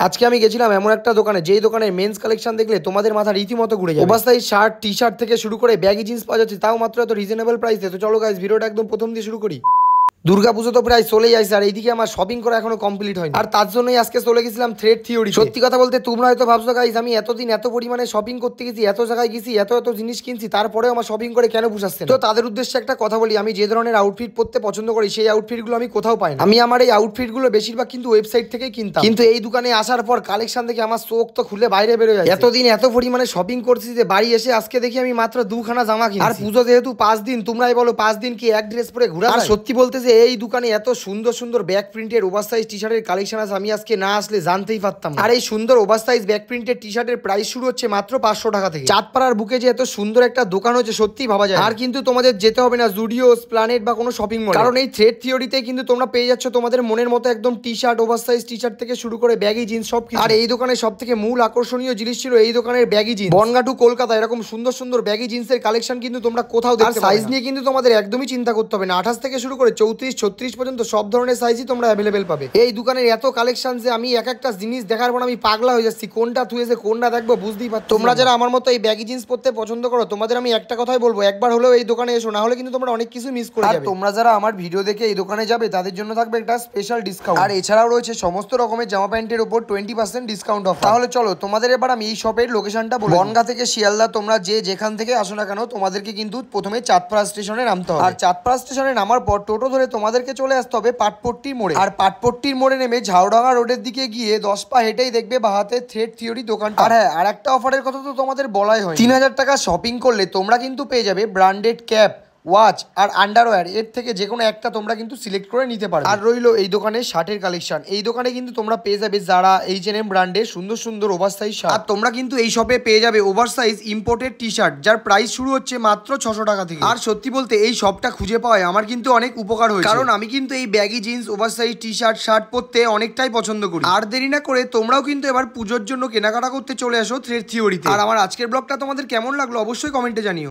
আজকে আমি গেছিলাম এমন একটা দোকানে, যেই দোকানের মেন্স কালেকশন দেখলে তোমাদের মাথা রীতিমতো ঘুরে যাবে। ওভারসাইজ শার্ট, টি শার্ট থেকে শুরু করে ব্যাগি জিন্স পাওয়া যাচ্ছে, তাও মাত্র এত রিজনেবল প্রাইসে। তো চলো গাইস, ভিডিওটা একদম প্রথম দিয়ে শুরু করি। দুর্গাপুজো তো প্রায় চলেই আসছে, আর এইদিকে আমার শপিং করা এখনো কমপ্লিট হয়নি, আর তার জন্যই আজকে চলে গেছিলাম থ্রেড থিওরি। সত্যি কথা বলতে তোমরা হয়তো ভাবছো গাইস, আমি এতদিন এত পরিমাণে শপিং করতে গেছি, এত জায়গায় গেছি, এত এত জিনিস কিনছি, তারপরেও আমার শপিং করে কেন পুষাচ্ছে না? তো তাদের উদ্দেশ্যে একটা কথা বলি, আমি যে ধরনের আউটফিট পরতে পছন্দ করি সেই আউটফিটগুলো আমি কোথাও পাই না। আমি আমার এই আউটফিটগুলো বেশিরভাগ কিন্তু ওয়েবসাইট থেকেই কিনতাম, কিন্তু এই দোকানে আসার পর কালেকশন দেখে আমার চোখ তো খুলে বাইরে বেরোয় যায়। এতদিন এত পরিমাণে শপিং করছি যে বাড়ি এসে আজকে দেখি আমি মাত্র দুখানা জামা কিনছি। আর পুজো যেহেতু 5 দিন, তোমরাই বলো 5 দিন কি এক ড্রেস পরে ঘোরা? আর সত্যি বলতে যে এই দোকানে এত সুন্দর সুন্দর ব্যাক প্রিন্টের ওভারসাইজ টি শার্টের কালেকশন আছে, আমি আজকে না আসলে জানতেই পারতাম না। আর এই সুন্দর ওভারসাইজ ব্যাক প্রিন্টের টি শার্টের প্রাইস শুরু হচ্ছে মাত্র 500 টাকা থেকে। চাঁদপাড়ার বুকে যে এত সুন্দর একটা দোকান হচ্ছে সত্যি ভাবা যায়। আর কিন্তু তোমাদের যেতে হবে না জুডিও, প্ল্যানেট বা কোনো শপিং মল, কারণ এই থ্রেড থিওরিতে কিন্তু তোমরা পেয়ে যাচ্ছ তোমাদের মনের মতো একদম T shirt, oversize T shirt থেকে শুরু করে ব্যাগি জিন্স সব কিছু। আর এই দোকানে সব থেকে মূল আকর্ষণীয় জিনিস ছিল এই দোকানের baggy jeans. Bangaon to Kolkata এরকম সুন্দর সুন্দর ব্যাগি জিন্সের কালেকশন কিন্তু তোমরা কোথাও দেখতে পাবে না। সাইজ নিয়ে কিন্তু তোমাদের একদমই চিন্তা করতে হবে না, 28 থেকে শুরু করে 34, 36 পর্যন্ত সব ধরনের সাইজই তোমরা অ্যাভেলেবেল পাবে। এই দোকানের এত কালেকশন যে আমি এক একটা জিনিস দেখার পর আমি পাগলা হয়ে যাচ্ছি, কোনটা থুয়েছে কোনটা দেখবো বুঝতেই পারছি। তোমরা যারা আমার মতো এই ব্যাগি জিন্স পরতে পছন্দ করো, তোমাদের আমি একটা কথাই বলবো, একবার হলেও এই দোকানে এসো, না হলে কিন্তু তোমরা অনেক কিছু মিস করে যাবে। আর তোমরা যারা আমার ভিডিও দেখে এই দোকানে যাবে তাদের জন্য থাকবে একটা স্পেশাল ডিসকাউন্ট, আর এছাড়াও রয়েছে সমস্ত রকমের জামা প্যান্টের উপর 20% ডিসকাউন্ট অফার। তাহলে চলো তোমাদের এবার আমি এই শপের লোকেশনটা বলি। বনগা থেকে শিয়ালদা তোমরা যে যেখান থেকে আসো না কেন, তোমাদেরকে কিন্তু প্রথমে চাঁদপাড়া স্টেশনে নামতে হবে। আর চাঁদপাড়া স্টেশনে নামার পর টোটো ধরে তোমাদেরকে চলে আসতে হবে পাটপট্টির মোড়ে। আর পাটপট্টির মোড়ে নেমে ঝাউডাঙ্গা রোডের দিকে গিয়ে 10 পা হেঁটেই দেখবে বাহাতে থ্রেড থিওরি দোকানটা। আর হ্যাঁ, আর একটা অফারের কথা তো তোমাদের বলাই হয়, 3000 টাকা শপিং করলে তোমরা কিন্তু পেয়ে যাবে ব্র্যান্ডেড ক্যাপ, ওয়াচ আর আন্ডারওয়্যার, এর থেকে যে কোনো একটা তোমরা কিন্তু সিলেক্ট করে নিতে পারো। আর রইলো এই দোকানে শার্টের কালেকশন, এই দোকানে কিন্তু তোমরা পেয়ে যাবে যারা H&M ব্র্যান্ডের সুন্দর সুন্দর ওভারসাইজ শার্ট। আর তোমরা কিন্তু এই শপে পেয়ে যাবে ওভারসাইজ ইম্পোর্টেড টি শার্ট, যার প্রাইস শুরু হচ্ছে মাত্র 600 টাকা থেকে। আর সত্যি বলতে এই শপটা খুঁজে পাওয়ায় আমার কিন্তু অনেক উপকার হয়েছে, কারণ আমি কিন্তু এই baggy jeans, oversize T shirt, shirt পরতে অনেকটাই পছন্দ করি। আর দেরি না করে তোমরাও কিন্তু এবার পুজোর জন্য কেনাকাটা করতে চলে আসো থ্রেড থিওরিতে। আর আমার আজকের ব্লগটা তোমাদের কেমন লাগলো অবশ্যই কমেন্টে জানিও।